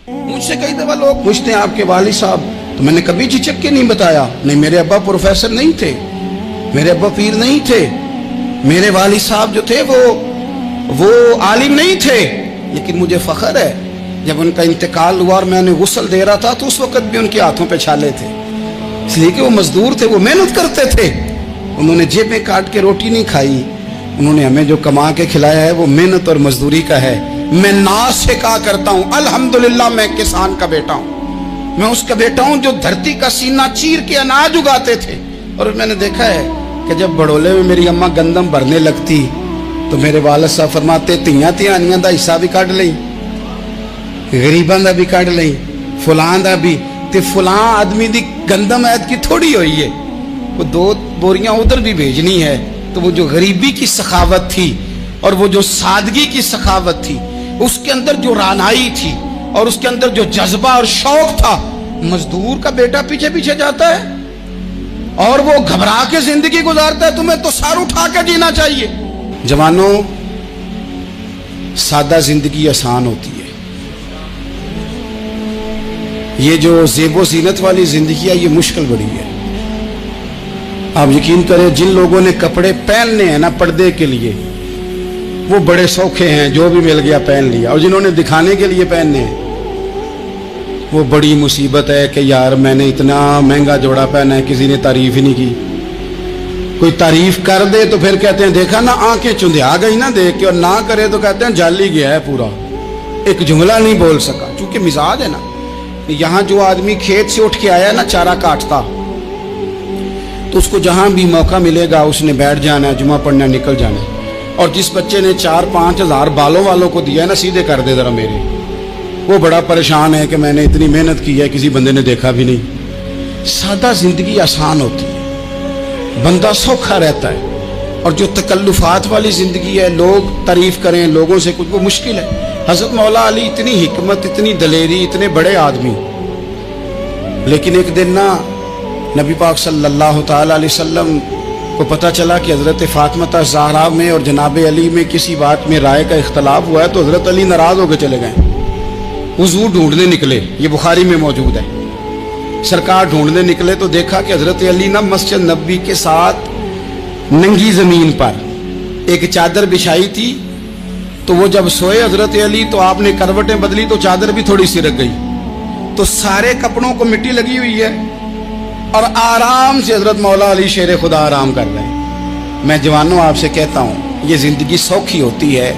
مجھ سے کئی دفعہ لوگ پوچھتے ہیں آپ کے والد صاحب، تو میں نے کبھی جھجک کے نہیں بتایا، نہیں میرے ابا پروفیسر نہیں تھے، میرے ابا پیر نہیں تھے، میرے والد صاحب جو تھے وہ عالم نہیں تھے، لیکن مجھے فخر ہے جب ان کا انتقال ہوا اور میں انہیں غسل دے رہا تھا تو اس وقت بھی ان کے ہاتھوں پہ چھالے تھے، اس لیے کہ وہ مزدور تھے، وہ محنت کرتے تھے، انہوں نے جیبیں کاٹ کے روٹی نہیں کھائی، انہوں نے ہمیں جو کما کے کھلایا ہے وہ محنت اور مزدوری کا ہے۔ میں ناز سے کہا کرتا ہوں الحمدللہ میں کسان کا بیٹا ہوں، میں اس کا بیٹا ہوں جو دھرتی کا سینہ چیر کے اناج اگاتے تھے۔ اور میں نے دیکھا ہے کہ جب بڑولے میں میری اماں گندم بھرنے لگتی تو میرے والد صاحب فرماتے تیاں تیانیاں دا حصہ بھی کٹ لئی، غریباں دا بھی کٹ لئی، فلاں دا بھی، تے فلاں آدمی دی گندم عید کی تھوڑی ہوئی ہے، وہ 2 بوریاں ادھر بھی بھیجنی ہے۔ تو وہ جو غریبی کی سخاوت تھی اور وہ جو سادگی کی سخاوت تھی، اس کے اندر جو رانائی تھی اور اس کے اندر جو جذبہ اور شوق تھا، مزدور کا بیٹا پیچھے پیچھے جاتا ہے اور وہ گھبرا کے زندگی گزارتا ہے، تمہیں تو سر اٹھا کے جینا چاہیے۔ جوانوں، سادہ زندگی آسان ہوتی ہے، یہ جو زیب و زینت والی زندگی ہے یہ مشکل بڑی ہے۔ آپ یقین کریں جن لوگوں نے کپڑے پہننے ہیں نا پردے کے لیے، وہ بڑے سوکھے ہیں، جو بھی مل گیا پہن لیا، اور جنہوں نے دکھانے کے لیے پہننے ہیں وہ بڑی مصیبت ہے کہ یار میں نے اتنا مہنگا جوڑا پہنا ہے، کسی نے تعریف ہی نہیں کی۔ کوئی تعریف کر دے تو پھر کہتے ہیں دیکھا نا آنکھیں چندھیا گئی نا دیکھ کے، اور نہ کرے تو کہتے ہیں جل ہی گیا ہے پورا، ایک جملہ نہیں بول سکا۔ چونکہ مزاج ہے نا، یہاں جو آدمی کھیت سے اٹھ کے آیا نا چارہ کاٹتا، تو اس کو جہاں بھی موقع ملے گا اس نے بیٹھ جانا ہے، جمعہ پڑھنا نکل جانا ہے۔ اور جس بچے نے 4-5 ہزار بالوں والوں کو دیا ہے نا، سیدھے کر دے ذرا میرے، وہ بڑا پریشان ہے کہ میں نے اتنی محنت کی ہے کسی بندے نے دیکھا بھی نہیں۔ سادہ زندگی آسان ہوتی ہے، بندہ سوکھا رہتا ہے، اور جو تکلفات والی زندگی ہے، لوگ تعریف کریں، لوگوں سے کچھ، وہ مشکل ہے۔ حضرت مولا علی اتنی حکمت، اتنی دلیری، اتنے بڑے آدمی، لیکن ایک دن نا نبی پاک صلی اللہ تعالی علیہ وسلم کو پتہ چلا کہ حضرت فاطمہ زہرا میں اور جناب علی میں کسی بات میں رائے کا اختلاف ہوا ہے، تو حضرت علی ناراض ہو کے چلے گئے، حضور ڈھونڈنے نکلے، یہ بخاری میں موجود ہے، سرکار ڈھونڈنے نکلے تو دیکھا کہ حضرت علی نا مسجد نبوی کے ساتھ ننگی زمین پر ایک چادر بچھائی تھی، تو وہ جب سوئے حضرت علی تو آپ نے کروٹیں بدلی تو چادر بھی تھوڑی سی رک گئی، تو سارے کپڑوں کو مٹی لگی ہوئی ہے اور آرام سے حضرت مولا علی شیر خدا آرام کر رہے ہیں۔ میں جوانوں آپ سے کہتا ہوں یہ زندگی سوکھی ہوتی ہے۔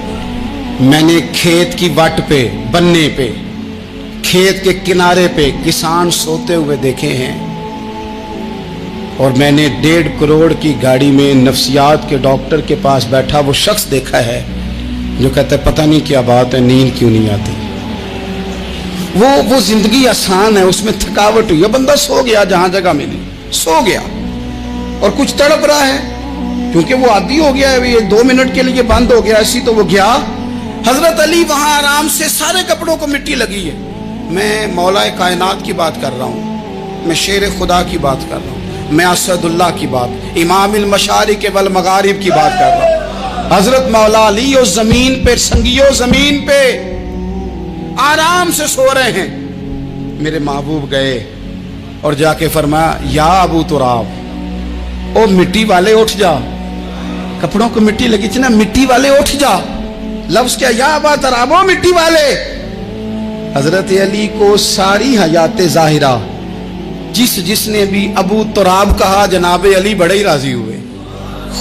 میں نے کھیت کی وٹ پہ، بننے پہ، کھیت کے کنارے پہ کسان سوتے ہوئے دیکھے ہیں، اور میں نے 1.5 کروڑ کی گاڑی میں نفسیات کے ڈاکٹر کے پاس بیٹھا وہ شخص دیکھا ہے جو کہتا ہے پتہ نہیں کیا بات ہے، نیند کیوں نہیں آتی۔ وہ زندگی آسان ہے، اس میں تھکاوٹ ہوئی ہے، بندہ سو گیا جہاں جگہ ملی، سو گیا، اور کچھ تڑپ رہا ہے کیونکہ وہ عادی ہو گیا ہے، یہ 2 منٹ کے لیے بند ہو گیا ایسی، تو وہ گیا۔ حضرت علی وہاں آرام سے، سارے کپڑوں کو مٹی لگی ہے۔ میں مولا کائنات کی بات کر رہا ہوں، میں شیر خدا کی بات کر رہا ہوں، میں اسد اللہ کی بات، امام المشارق والمغارب کی بات کر رہا ہوں۔ حضرت مولا علی اور زمین پہ، سنگیو زمین پہ آرام سے سو رہے ہیں۔ میرے محبوب گئے اور جا کے فرمایا یا ابو تراب، او مٹی والے اٹھ جا، کپڑوں کو مٹی لگی تھی نا، مٹی والے اٹھ جا، لفظ کیا یا ابا تراب، او مٹی والے۔ حضرت علی کو ساری حیات ظاہرہ جس نے بھی ابو تراب کہا جناب علی بڑے ہی راضی ہوئے،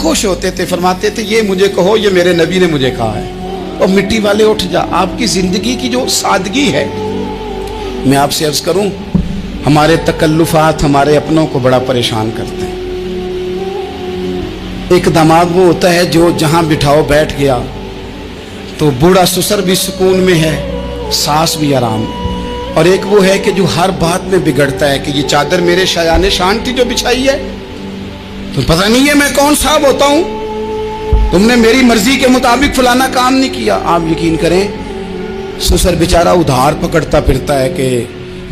خوش ہوتے تھے، فرماتے تھے یہ مجھے کہو، یہ میرے نبی نے مجھے کہا ہے، اور مٹی والے اٹھ جا۔ آپ کی زندگی کی جو سادگی ہے، میں آپ سے عرض کروں ہمارے تکلفات ہمارے اپنوں کو بڑا پریشان کرتے ہیں۔ ایک دماغ وہ ہوتا ہے جو جہاں بٹھاؤ بیٹھ گیا، تو بوڑھا سسر بھی سکون میں ہے، ساس بھی آرام میں، اور ایک وہ ہے کہ جو ہر بات میں بگڑتا ہے کہ یہ چادر میرے شایان شان تھی جو بچھائی ہے، تو پتہ نہیں ہے میں کون صاحب ہوتا ہوں، تم نے میری مرضی کے مطابق فلانا کام نہیں کیا۔ آپ یقین کریں سسر بیچارہ ادھار پکڑتا پھرتا ہے کہ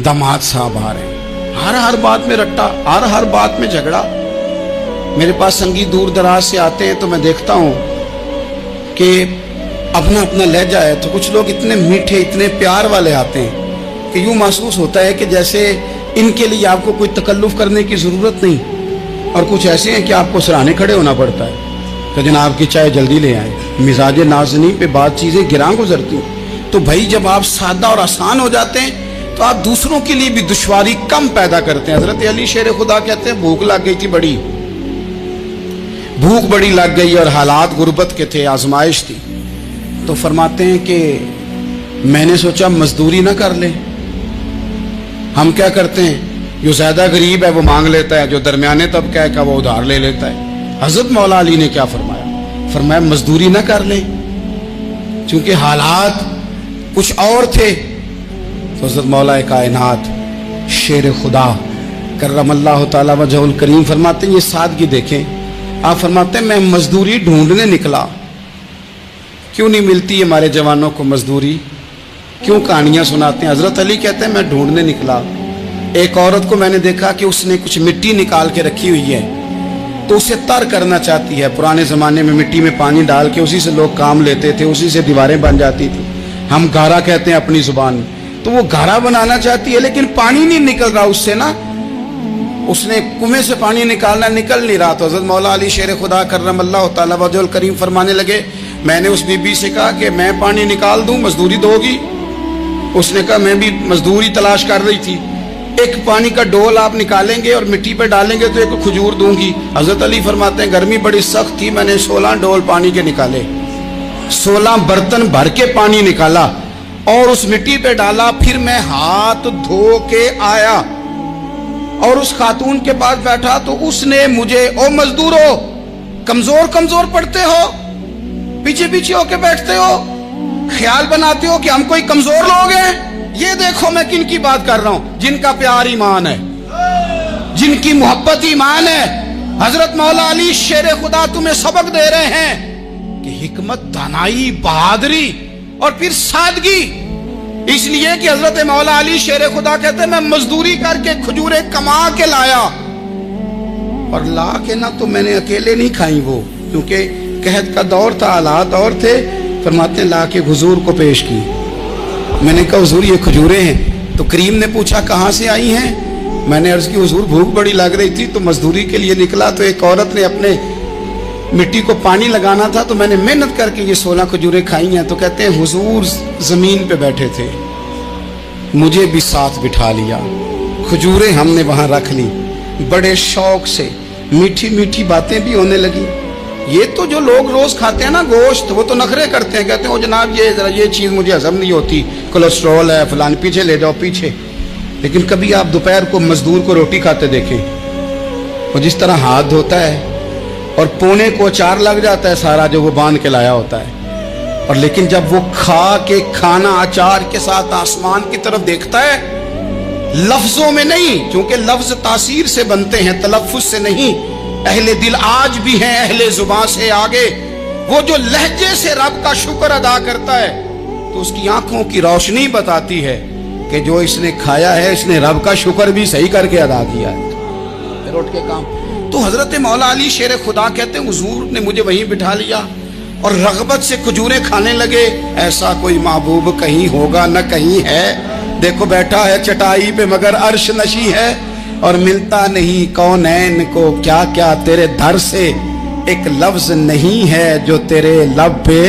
داماد صاحب آ رہے ہیں، ہر بات میں رٹا، ہر بات میں جھگڑا۔ میرے پاس سنگی دور دراز سے آتے ہیں تو میں دیکھتا ہوں کہ اپنا لہجہ ہے، تو کچھ لوگ اتنے میٹھے اتنے پیار والے آتے ہیں کہ یوں محسوس ہوتا ہے کہ جیسے ان کے لیے آپ کو کوئی تکلف کرنے کی ضرورت نہیں، اور کچھ ایسے ہیں کہ آپ کو سراہنے کھڑے ہونا پڑتا ہے کہ جناب کی چائے جلدی لے آئیں، مزاج نازنی پہ بعض چیزیں گراں گزرتی ہیں۔ تو بھائی جب آپ سادہ اور آسان ہو جاتے ہیں تو آپ دوسروں کے لیے بھی دشواری کم پیدا کرتے ہیں۔ حضرت علی شیر خدا کہتے ہیں بھوک لگ گئی تھی، بڑی بھوک بڑی لگ گئی اور حالات غربت کے تھے، آزمائش تھی، تو فرماتے ہیں کہ میں نے سوچا مزدوری نہ کر لیں۔ ہم کیا کرتے ہیں، جو زیادہ غریب ہے وہ مانگ لیتا ہے، جو درمیانے طبقہ ہے وہ ادھار لے لیتا ہے۔ حضرت مولا علی نے کیا فرمایا؟ فرمایا مزدوری نہ کر لیں، چونکہ حالات کچھ اور تھے۔ تو حضرت مولا کائنات شیر خدا کرم اللہ تعالی وجہ الکریم فرماتے ہیں، یہ سادگی دیکھیں، آپ فرماتے ہیں میں مزدوری ڈھونڈنے نکلا۔ کیوں نہیں ملتی ہمارے جوانوں کو مزدوری؟ کیوں کہانیاں سناتے ہیں؟ حضرت علی کہتے ہیں میں ڈھونڈنے نکلا، ایک عورت کو میں نے دیکھا کہ اس نے کچھ مٹی نکال کے رکھی ہوئی ہے، تو اسے تر کرنا چاہتی ہے۔ پرانے زمانے میں مٹی میں پانی ڈال کے اسی سے لوگ کام لیتے تھے، اسی سے دیواریں بن جاتی تھی، ہم گھارا کہتے ہیں اپنی زبان میں۔ تو وہ گھارا بنانا چاہتی ہے لیکن پانی نہیں نکل رہا اس سے نا، اس نے کنویں سے پانی نکالنا، نکل نہیں رہا۔ تو حضرت مولا علی شیر خدا کرم اللہ تعالی وجہ الکریم فرمانے لگے، میں نے اس بی بی سے کہا کہ میں پانی نکال دوں، مزدوری دو گی؟ اس نے کہا میں بھی مزدوری تلاش کر رہی تھی، ایک پانی کا ڈول آپ نکالیں گے اور مٹی پہ ڈالیں گے تو ایک کھجور دوں گی۔ حضرت علی فرماتے ہیں گرمی بڑی سخت تھی، میں نے 16 ڈول پانی کے نکالے، 16 برتن بھر کے پانی نکالا اور اس مٹی پہ ڈالا، پھر میں ہاتھ دھو کے آیا اور اس خاتون کے پاس بیٹھا تو اس نے مجھے، او مزدورو کمزور کمزور پڑتے ہو، پیچھے پیچھے ہو کے بیٹھتے ہو، خیال بناتے ہو کہ ہم کوئی کمزور لوگ ہیں، یہ دیکھو میں کن کی بات کر رہا ہوں، جن کا پیار ایمان ہے، جن کی محبت ایمان ہے۔ حضرت مولا علی شیر خدا تمہیں سبق دے رہے ہیں کہ حکمت، دانائی، بہادری اور پھر سادگی، اس لیے کہ حضرت مولا علی شیر خدا کہتے ہیں میں مزدوری کر کے کھجوریں کما کے لایا، اور لا کے نہ تو میں نے اکیلے نہیں کھائیں وہ، کیونکہ قحط کا دور تھا، حالات اور تھے، فرماتے ہیں لا کے حضور کو پیش کی۔ میں نے کہا حضور یہ کھجوریں ہیں، تو کریم نے پوچھا کہاں سے آئی ہیں؟ میں نے عرض کی حضور بھوک بڑی لگ رہی تھی تو مزدوری کے لیے نکلا، تو ایک عورت نے اپنے مٹی کو پانی لگانا تھا تو میں نے محنت کر کے یہ 16 کھجوریں کھائی ہیں۔ تو کہتے ہیں حضور زمین پہ بیٹھے تھے، مجھے بھی ساتھ بٹھا لیا، کھجوریں ہم نے وہاں رکھ لی، بڑے شوق سے میٹھی میٹھی باتیں بھی ہونے لگی۔ یہ تو جو لوگ روز کھاتے ہیں نا گوشت، وہ تو نخرے کرتے ہیں، کہتے ہیں وہ جناب یہ چیز مجھے ہضم نہیں ہوتی، کولیسٹرول ہے فلان، پیچھے لے جاؤ پیچھے۔ لیکن کبھی آپ دوپہر کو مزدور کو روٹی کھاتے دیکھیں، وہ جس طرح ہاتھ دھوتا ہے اور پونے کو اچار لگ جاتا ہے سارا جو وہ باندھ کے لایا ہوتا ہے، اور لیکن جب وہ کھا کے کھانا اچار کے ساتھ آسمان کی طرف دیکھتا ہے، لفظوں میں نہیں، چونکہ لفظ تاثیر سے بنتے ہیں تلفظ سے نہیں، اہل دل آج بھی ہیں اہل زبان سے آگے، وہ جو لہجے سے رب کا شکر ادا کرتا ہے تو اس کی آنکھوں کی روشنی بتاتی ہے کہ جو اس نے کھایا ہے اس نے رب کا شکر بھی صحیح کر کے ادا کیا ہے، پھر اٹھ کے کام۔ تو حضرت مولا علی شیر خدا کہتے ہیں حضور نے مجھے وہیں بٹھا لیا اور رغبت سے کھجوریں کھانے لگے۔ ایسا کوئی محبوب کہیں ہوگا نہ کہیں ہے، دیکھو بیٹھا ہے چٹائی پہ مگر عرش نشی ہے، اور ملتا نہیں کونین کو کیا کیا تیرے در سے، ایک لفظ نہیں ہے جو تیرے لب پہ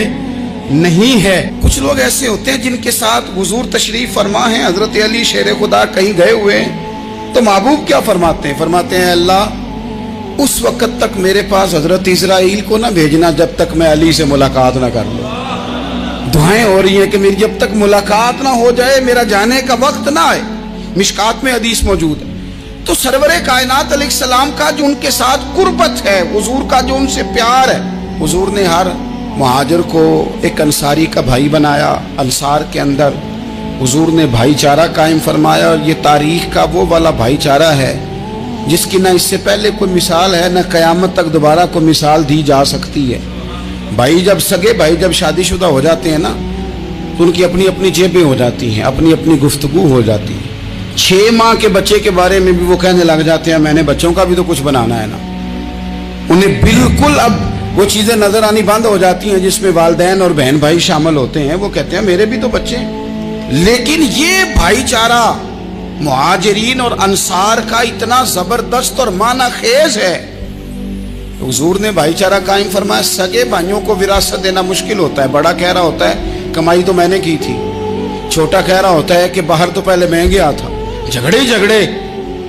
نہیں ہے۔ کچھ لوگ ایسے ہوتے ہیں جن کے ساتھ حضور تشریف فرما ہیں، حضرت علی شیر خدا کہیں گئے ہوئے ہیں تو محبوب کیا فرماتے ہیں؟ فرماتے ہیں اللہ اس وقت تک میرے پاس حضرت اسرائیل کو نہ بھیجنا جب تک میں علی سے ملاقات نہ کر لوں۔ دعائیں ہو رہی ہیں کہ میری جب تک ملاقات نہ ہو جائے میرا جانے کا وقت نہ آئے، مشکات میں حدیث موجود ہے۔ تو سرور کائنات علیہ السلام کا جو ان کے ساتھ قربت ہے، حضور کا جو ان سے پیار ہے، حضور نے ہر مہاجر کو ایک انصاری کا بھائی بنایا، انصار کے اندر حضور نے بھائی چارہ قائم فرمایا، اور یہ تاریخ کا وہ والا بھائی چارہ ہے جس کی نہ اس سے پہلے کوئی مثال ہے نہ قیامت تک دوبارہ کوئی مثال دی جا سکتی ہے۔ بھائی جب سگے بھائی جب شادی شدہ ہو جاتے ہیں نا تو ان کی اپنی اپنی جیبیں ہو جاتی ہیں، اپنی اپنی گفتگو ہو جاتی ہے۔ 6 ماہ کے بچے کے بارے میں بھی وہ کہنے لگ جاتے ہیں میں نے بچوں کا بھی تو کچھ بنانا ہے نا، انہیں بالکل اب وہ چیزیں نظر آنی بند ہو جاتی ہیں جس میں والدین اور بہن بھائی شامل ہوتے ہیں۔ وہ کہتے ہیں میرے بھی تو بچے ہیں، لیکن یہ بھائی چارہ مہاجرین اور انصار کا اتنا زبردست اور معنی خیز ہے، حضور نے بھائی چارہ قائم فرمایا۔ سگے بھائیوں کو وراثت دینا مشکل ہوتا ہے، بڑا کہہ رہا ہوتا ہے کمائی تو میں نے کی تھی، چھوٹا کہہ رہا ہوتا ہے کہ باہر تو پہلے میں گیا تھا، جھگڑے ہی جھگڑے۔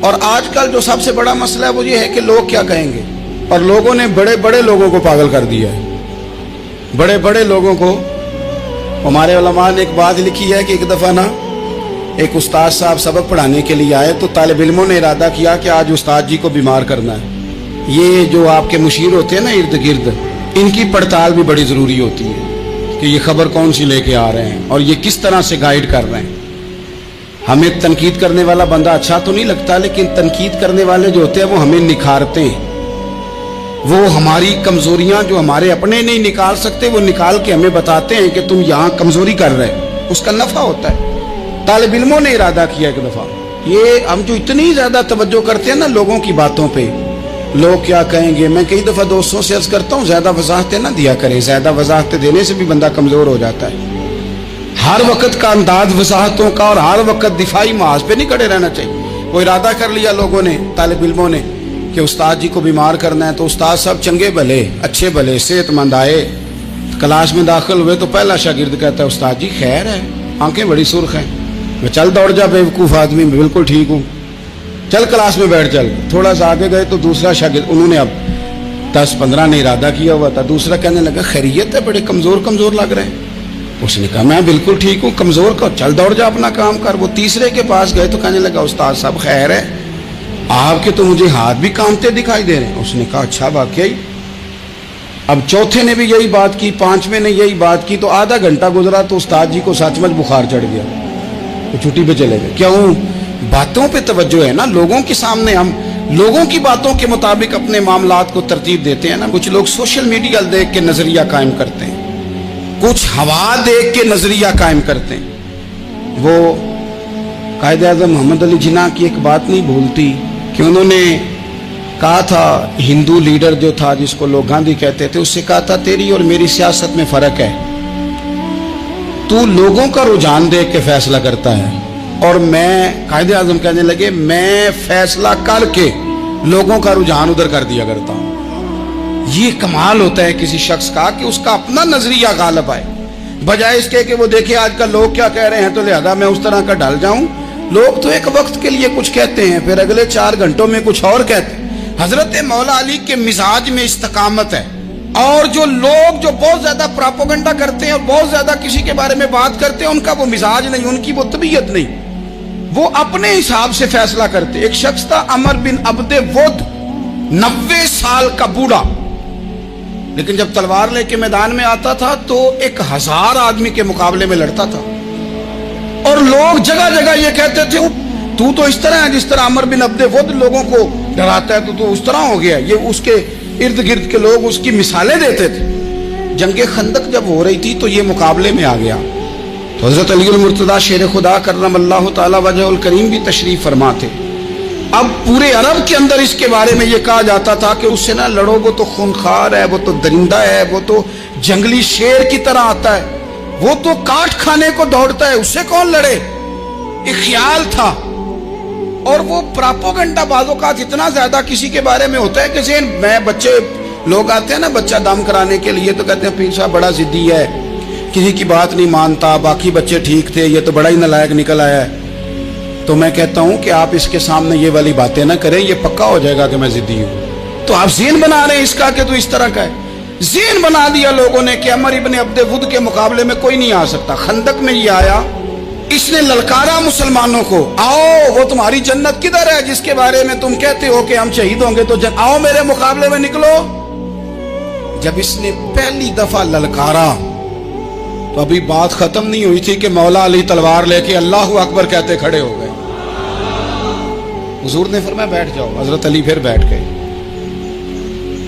اور آج کل جو سب سے بڑا مسئلہ ہے وہ یہ ہے کہ لوگ کیا کہیں گے، اور لوگوں نے بڑے بڑے لوگوں کو پاگل کر دیا ہے، بڑے بڑے لوگوں کو۔ ہمارے علماء نے ایک بات لکھی ہے کہ ایک دفعہ نا ایک استاد صاحب سبق پڑھانے کے لیے آئے تو طالب علموں نے ارادہ کیا کہ آج استاد جی کو بیمار کرنا ہے۔ یہ جو آپ کے مشیر ہوتے ہیں نا ارد گرد، ان کی پڑتال بھی بڑی ضروری ہوتی ہے کہ یہ خبر کون سی لے کے آ رہے ہیں اور یہ کس طرح سے گائیڈ کر رہے ہیں۔ ہمیں تنقید کرنے والا بندہ اچھا تو نہیں لگتا، لیکن تنقید کرنے والے جو ہوتے ہیں وہ ہمیں نکھارتے ہیں، وہ ہماری کمزوریاں جو ہمارے اپنے نہیں نکال سکتے وہ نکال کے ہمیں بتاتے ہیں کہ تم یہاں کمزوری کر رہے، اس کا نفع ہوتا ہے۔ طالب علموں نے ارادہ کیا ایک دفعہ، یہ ہم جو اتنی زیادہ توجہ کرتے ہیں نا لوگوں کی باتوں پہ، لوگ کیا کہیں گے، میں کئی دفعہ دوستوں سے عرض کرتا ہوں زیادہ وضاحتیں نہ دیا کریں، زیادہ وضاحتیں دینے سے بھی بندہ کمزور ہو جاتا ہے۔ ہر وقت کا انداز وضاحتوں کا اور ہر وقت دفاعی محاذ پہ نہیں کھڑے رہنا چاہیے۔ وہ ارادہ کر لیا لوگوں نے، طالب علموں نے، کہ استاد جی کو بیمار کرنا ہے، تو استاد صاحب چنگے بھلے اچھے بھلے صحت مند آئے، کلاس میں داخل ہوئے تو پہلا شاگرد کہتا ہے استاد جی خیر ہے، آنکھیں بڑی سرخ ہیں۔ میں چل دوڑ جا بیوقوف آدمی، میں بالکل ٹھیک ہوں، چل کلاس میں بیٹھ چل۔ تھوڑا سا آگے گئے تو دوسرا شاگرد، انہوں نے اب 10-15 نے ارادہ کیا ہوا تھا، دوسرا کہنے لگا خیریت ہے، بڑے کمزور کمزور لگ رہے ہیں۔ اس نے کہا میں بالکل ٹھیک ہوں، کمزور کا چل دوڑ جا اپنا کام کر۔ وہ تیسرے کے پاس گئے تو کہنے لگا استاد صاحب خیر ہے، آپ کے تو مجھے ہاتھ بھی کامتے دکھائی دے رہے ہیں۔ اس نے کہا اچھا واقعی۔ اب چوتھے نے بھی یہی بات کی، پانچویں نے یہی بات کی، تو آدھا گھنٹہ گزرا تو استاد جی کو سچ مچ بخار چڑھ گیا، تو چھٹی پہ چلے گئے۔ کیوں؟ باتوں پہ توجہ ہے نا، لوگوں کے سامنے ہم لوگوں کی باتوں کے مطابق اپنے معاملات کو ترتیب دیتے ہیں نا۔ کچھ لوگ سوشل میڈیا دیکھ کے نظریہ قائم کرتے ہیں، کچھ ہوا دیکھ کے نظریہ قائم کرتے ہیں۔ وہ قائد اعظم محمد علی جناح کی ایک بات نہیں بھولتی کہ انہوں نے کہا تھا، ہندو لیڈر جو تھا جس کو لوگ گاندھی کہتے تھے، اس سے کہا تھا تیری اور میری سیاست میں فرق ہے، تو لوگوں کا رجحان دیکھ کے فیصلہ کرتا ہے، اور میں، قائد اعظم کہنے لگے، میں فیصلہ کر کے لوگوں کا رجحان ادھر کر دیا کرتا ہوں۔ یہ کمال ہوتا ہے کسی شخص کا کہ اس کا اپنا نظریہ غالب آئے، بجائے اس کے کہ وہ دیکھے آج کل لوگ کیا کہہ رہے ہیں تو لہذا میں اس طرح کا ڈال جاؤں۔ لوگ تو ایک وقت کے لیے کچھ کہتے ہیں، پھر اگلے 4 گھنٹوں میں کچھ اور کہتے ہیں۔ حضرت مولا علی کے مزاج میں استقامت ہے، اور جو لوگ جو بہت زیادہ پراپوگنڈا کرتے ہیں اور بہت زیادہ کسی کے بارے میں بات کرتے ہیں، ان کا وہ مزاج نہیں، ان کی وہ طبیعت نہیں، وہ اپنے حساب سے فیصلہ کرتے۔ ایک شخص تھا عمر بن عبد ود، 90 سال کا بوڑھا، لیکن جب تلوار لے کے میدان میں آتا تھا تو 1000 آدمی کے مقابلے میں لڑتا تھا، اور لوگ جگہ جگہ یہ کہتے تھے تو اس طرح ہے جس طرح عمر بن عبد ود لوگوں کو ڈراتا ہے، تو اس طرح ہو گیا۔ یہ اس کے ارد گرد کے لوگ اس کی مثالیں دیتے تھے۔ جنگ خندق جب ہو رہی تھی تو یہ مقابلے میں آ گیا، تو حضرت علی المرتضیٰ شیر خدا کرم اللہ تعالی وجہ الکریم بھی تشریف فرما تھے۔ اب پورے عرب کے اندر اس کے بارے میں یہ کہا جاتا تھا کہ اس سے نہ لڑو، وہ تو خونخوار ہے، وہ تو درندہ ہے، وہ تو جنگلی شیر کی طرح آتا ہے، وہ تو کاٹ کھانے کو دوڑتا ہے، اس سے کون لڑے۔ ایک خیال تھا، اور وہ پراپوگنڈا بعض اوقات اتنا زیادہ کسی کے بارے میں ہوتا ہے کہ ذہن میں، بچے لوگ آتے ہیں نا بچہ دم کرانے کے لیے تو کہتے ہیں پیر صاحب بڑا ضدی ہے، کسی کی بات نہیں مانتا، باقی بچے ٹھیک تھے، یہ تو بڑا ہی نالائق نکل آیا ہے۔ تو میں کہتا ہوں کہ آپ اس کے سامنے یہ والی باتیں نہ کریں، یہ پکا ہو جائے گا کہ میں ضدی ہوں۔ تو آپ ذہن بنا رہے ہیں اس کا کہ تو اس طرح کا ہے، ذہن بنا دیا لوگوں نے کہ عمر ابن عبد ود کے مقابلے میں کوئی نہیں آ سکتا۔ خندق میں یہ آیا، اس نے للکارا مسلمانوں کو، آؤ وہ تمہاری جنت کدھر ہے جس کے بارے میں تم کہتے ہو کہ ہم شہید ہوں گے، تو آؤ میرے مقابلے میں نکلو۔ جب اس نے پہلی دفعہ للکارا تو ابھی بات ختم نہیں ہوئی تھی کہ مولا علی تلوار لے کے اللہ اکبر کہتے کھڑے ہو گئے۔ حضور نے فرمایا بیٹھ جاؤ، حضرت علی پھر بیٹھ گئے۔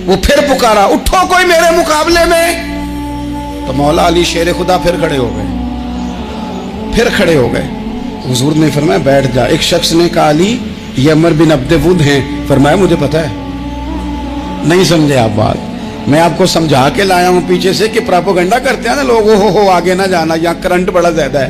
وہ پھر پکارا اٹھو کوئی میرے مقابلے میں، تو مولا علی شیر خدا پھر کھڑے ہو گئے، پھر کھڑے ہو گئے۔ حضور نے فرمایا بیٹھ جا۔ ایک شخص نے کہا علی یہ عمر بن عبد ود ہیں، فرمایا مجھے پتا ہے۔ نہیں سمجھے آپ بات، میں آپ کو سمجھا کے لایا ہوں پیچھے سے کہ پراپوگنڈا کرتے ہیں نا لوگ، ہو آگے نہ جانا، یہاں کرنٹ بڑا زیادہ ہے۔